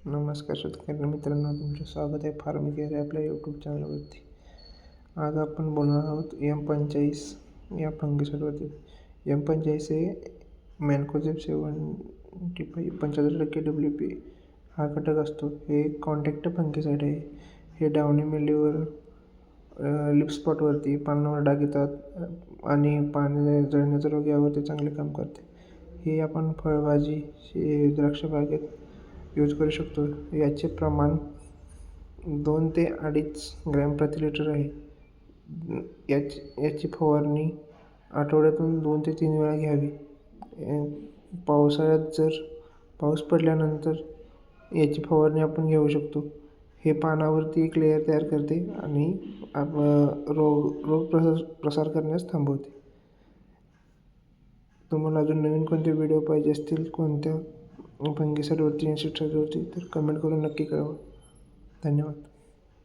नमस्कार शेतकरी मित्रांनो, तुमचं स्वागत आहे फार्म केअर या आपल्या यूट्यूब चॅनलवरती. आज आपण बोलणार आहोत M45 या फंगिसाईडवरती. M45 हे मॅनकोझेब 75% WP हा घटक असतो. हे कॉन्टॅक्ट फंगिसाईड आहे. हे डावणी मिलीवर, लिप स्पॉटवरती, पानावर डाग येतात आणि पाने जळण्याचा रोग यावरती चांगले काम करते. हे आपण फळभाजी, द्राक्ष बागेत यूज करू शकतो. याचे प्रमाण 2 ते 2.5 ग्रॅम प्रति लिटर आहे. याची फवारणी आठवड्यातून 2 ते 3 वेळा घ्यावी. पावसाळ्यात जर पाऊस पडल्यानंतर याची फवारणी आपण घेऊ शकतो. हे पानावरती एक लेयर तयार करते आणि रोग प्रसार करण्यास थांबवते. तुम्हाला अजून नवीन कोणते व्हिडिओ पाहिजे असतील कोणत्या फंगिसाईडवरती, इन्सेक्टिसाईडवरती, तर कमेंट करून नक्की कळवा. धन्यवाद.